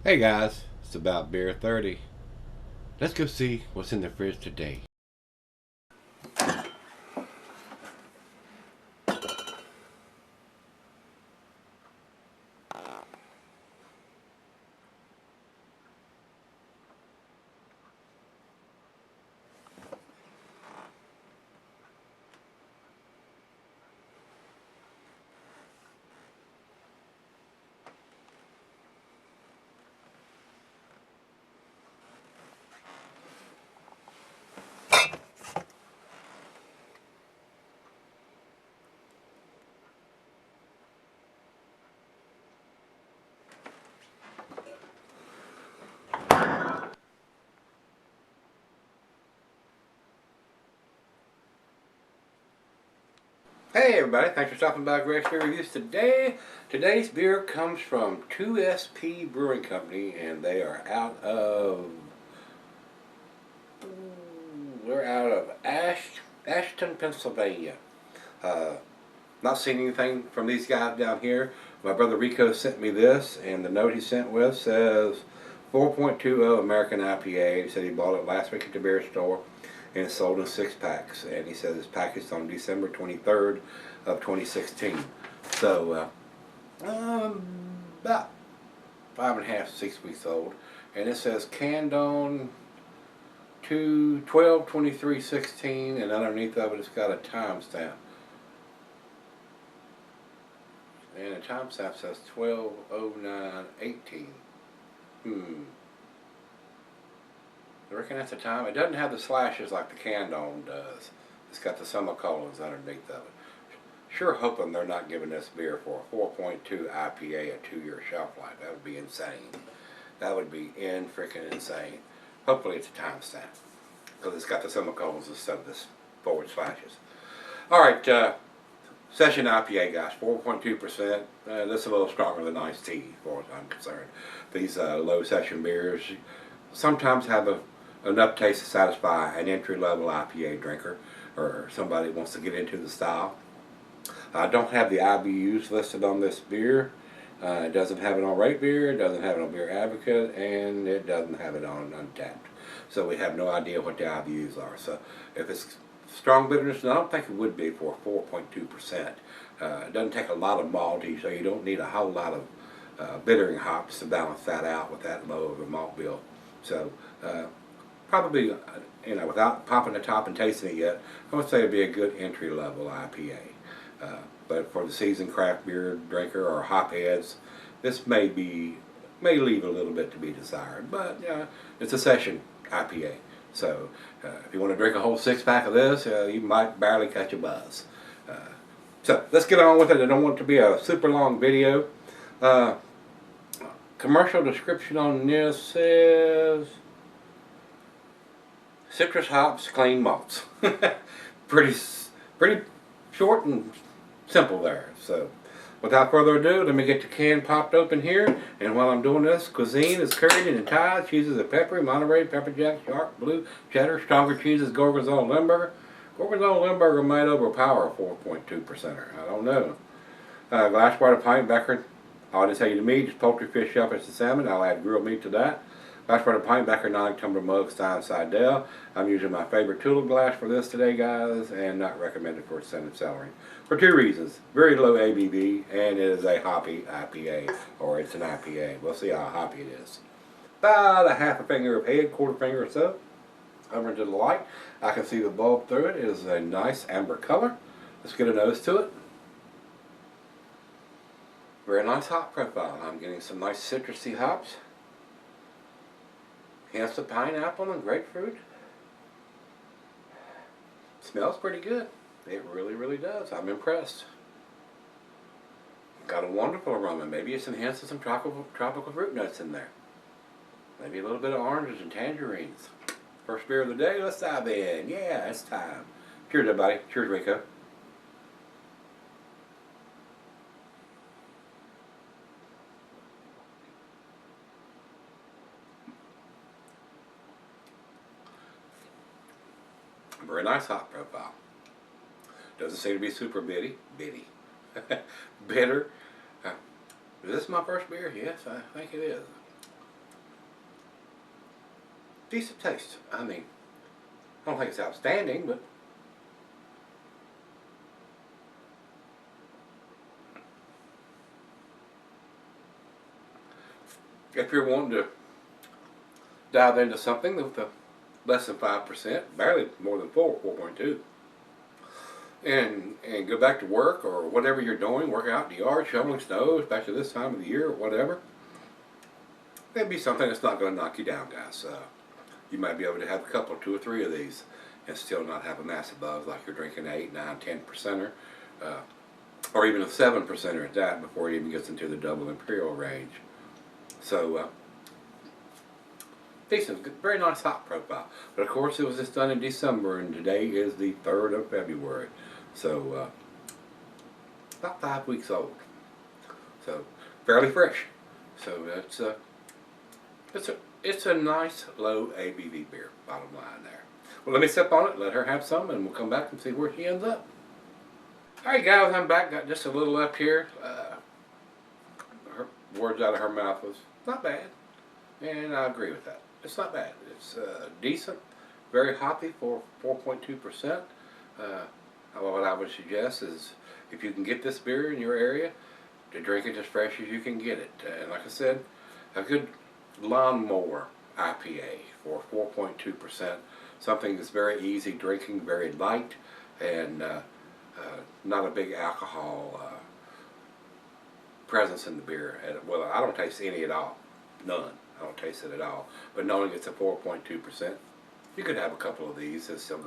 Hey guys, it's about beer 30. Let's go see what's in the fridge today. Hey everybody, thanks for stopping by Gregsbeerreviews today. Today's beer comes from 2SP Brewing Company, and they are out of Ashton, Pennsylvania. Not seen anything from these guys down here. My brother Rico sent me this, and the note he sent with says 4.20 American IPA. He said he bought it last week at the beer store, and it's sold in 6-packs. And he says it's packaged on December 23rd of 2016. So about 5.5, 6 weeks old. And it says canned on 12/23/16, and underneath of it it's got a timestamp. And the timestamp says 12/09/18. I reckon that's the time. It doesn't have the slashes like the canned on does. It's got the semicolons underneath of it. Sure hoping they're not giving this beer for a 4.2 IPA a 2-year shelf life. That would be insane. That would be freaking insane. Hopefully it's a timestamp, because it's got the semicolons instead of this forward slashes. Alright, Session IPA, guys, 4.2%. This is a little stronger than iced tea, as far as I'm concerned. These low session beers sometimes have enough taste to satisfy an entry-level IPA drinker or somebody that wants to get into the style. I don't have the IBUs listed on this beer. It doesn't have it on Rate Beer, it doesn't have it on Beer Advocate, and it doesn't have it on Untapped. So we have no idea what the IBUs are. So if it's strong bitterness, and I don't think it would be for 4.2%. It doesn't take a lot of malty, so you don't need a whole lot of bittering hops to balance that out with that low of a malt bill. So probably, without popping the top and tasting it yet, I would say it'd be a good entry-level IPA. But for the seasoned craft beer drinker or hop heads, this may leave a little bit to be desired. But it's a session IPA. So if you want to drink a whole 6-pack of this, you might barely catch a buzz. So let's get on with it. I don't want it to be a super long video. Commercial description on this says citrus hops, clean malts. pretty short and simple there. So without further ado, let me get the can popped open here. And while I'm doing this, cuisine is curried and Thai, cheeses are peppery, Monterey, pepper jack, sharp, blue, cheddar, stronger cheeses, Gorgonzola, Limburger. Gorgonzola Limburger might overpower a 4.2%er. I don't know. Glassware to pint, Becker. I'll just tell you the meat, just poultry, fish, shellfish, and salmon. I'll add grilled meat to that. Glassware to pint, Becker, 9-tumbler mug, Stein Seidel. I'm using my favorite tulip glass for this today, guys, and not recommended for scented celery. For 2 reasons. Very low ABV, and it is a hoppy IPA, or it's an IPA. We'll see how hoppy it is. About a half a finger of head, quarter finger or so. Over to the light. I can see the bulb through it. It is a nice amber color. Let's get a nose to it. Very nice hop profile. I'm getting some nice citrusy hops. Hints of pineapple and grapefruit. Smells pretty good. It really does. I'm impressed. Got a wonderful aroma. Maybe it's enhanced with some tropical fruit notes in there. Maybe a little bit of oranges and tangerines. First beer of the day, let's dive in. Yeah, it's time. Cheers, everybody. Cheers, Rico. Very nice hop profile. Doesn't seem to be super bitter. Is this my first beer? Yes, I think it is. decent taste. I mean, I don't think it's outstanding, but if you're wanting to dive into something with a less than 5%, barely more than 4.2, and go back to work or whatever you're doing, work out in the yard, shoveling snow, especially this time of the year or whatever, that'd be something that's not going to knock you down, guys. You might be able to have a couple, 2 or 3 of these and still not have a massive buzz like you're drinking 8, 9, 10%er, or even a 7%er at that before it even gets into the double imperial range. So, decent, very nice hop profile. But of course it was just done in December and today is the 3rd of February. So, about 5 weeks old. So, fairly fresh. So it's a nice low ABV beer, bottom line there. Well, let me sip on it, let her have some, and we'll come back and see where she ends up. Alright guys, I'm back. Got just a little left here. Her words out of her mouth was not bad, and I agree with that. It's not bad. It's decent, very hoppy for 4.2%. What I would suggest is if you can get this beer in your area, to drink it as fresh as you can get it. And like I said, a good lawnmower IPA for 4.2%. Something that's very easy drinking, very light, and not a big alcohol presence in the beer. Well, I don't taste any at all. None. I don't taste it at all. But knowing it's a 4.2%, you could have a couple of these and still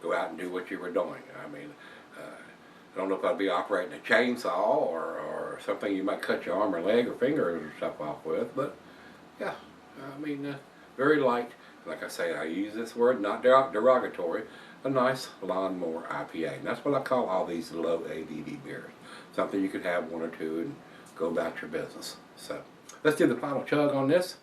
go out and do what you were doing. I mean, I don't know if I'd be operating a chainsaw or something you might cut your arm or leg or finger or stuff off with, but yeah, I mean, very light. Like I say, I use this word, not derogatory, a nice lawnmower IPA. And that's what I call all these low ABV beers. Something you could have 1 or 2 and go about your business. So, let's do the final chug on this.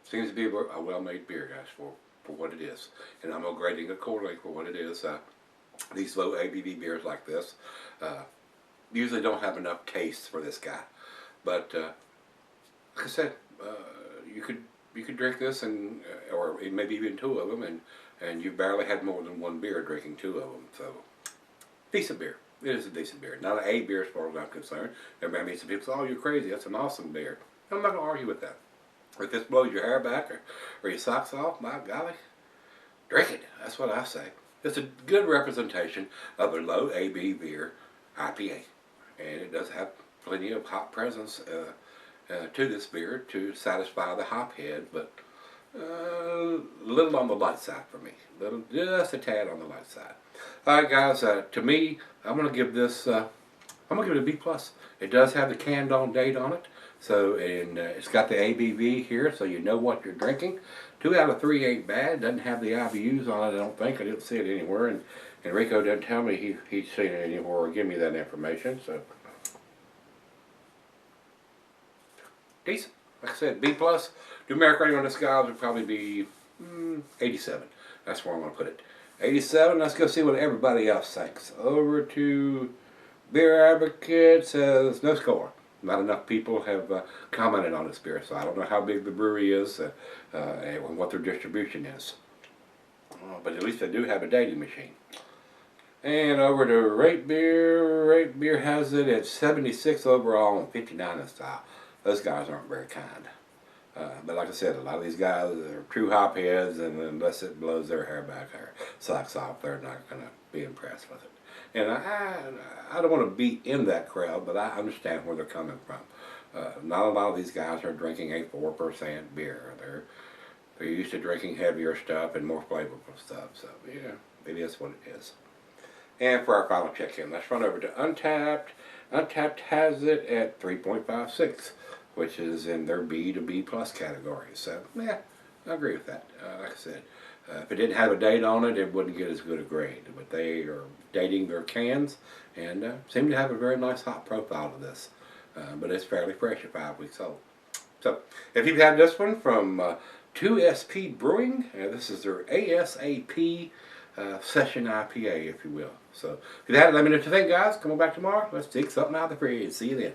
Seems to be a well-made beer, guys, for what it is. And I'm going to grade it accordingly for what it is. These low ABV beers like this usually don't have enough taste for this guy. But, like I said, you could drink this, and or maybe even 2 of them, and you barely had more than 1 beer drinking 2 of them. So, decent beer. It is a decent beer. Not an A beer as far as I'm concerned. Everybody meets some people say, oh, you're crazy. That's an awesome beer. I'm not going to argue with that. If this blows your hair back or your socks off, my golly, drink it. That's what I say. It's a good representation of a low ABV beer IPA. And it does have plenty of hop presence to this beer to satisfy the hop head, but a little on the light side for me. Just a tad on the light side. Alright guys, to me, I'm going to give this, I'm going to give it a B+. It does have the canned on date on it. So, and it's got the ABV here, so you know what you're drinking. 2 out of 3 ain't bad. Doesn't have the IBUs on it, I don't think. I didn't see it anywhere. And Rico didn't tell me he'd seen it anywhere or give me that information. So, decent. Like I said, B+. Numeric rating on this, guys, would probably be 87. That's where I'm going to put it. 87. Let's go see what everybody else thinks. Over to Beer Advocate says no score. Not enough people have commented on this beer, so I don't know how big the brewery is and what their distribution is. But at least they do have a dating machine. And over to Rate Beer. Rate Beer has it at 76 overall and 59 in style. Those guys aren't very kind. But like I said, a lot of these guys are true hop heads, and unless it blows their hair back or socks off, they're not going to be impressed with it. And I don't want to be in that crowd, but I understand where they're coming from. Not a lot of these guys are drinking a 4% beer. They're used to drinking heavier stuff and more flavorful stuff. So, yeah, it is what it is. And for our final check-in, let's run over to Untappd. Untappd has it at 3.56, which is in their B to B plus category. So, yeah, I agree with that. Like I said, if it didn't have a date on it, it wouldn't get as good a grade. But they are dating their cans and seem to have a very nice hop profile to this. But it's fairly fresh at 5 weeks old. So, if you've had this one from 2SP Brewing, this is their ASAP session IPA, if you will. So, if you had it, let me know what you think, guys. Come on back tomorrow. Let's take something out of the fridge. See you then.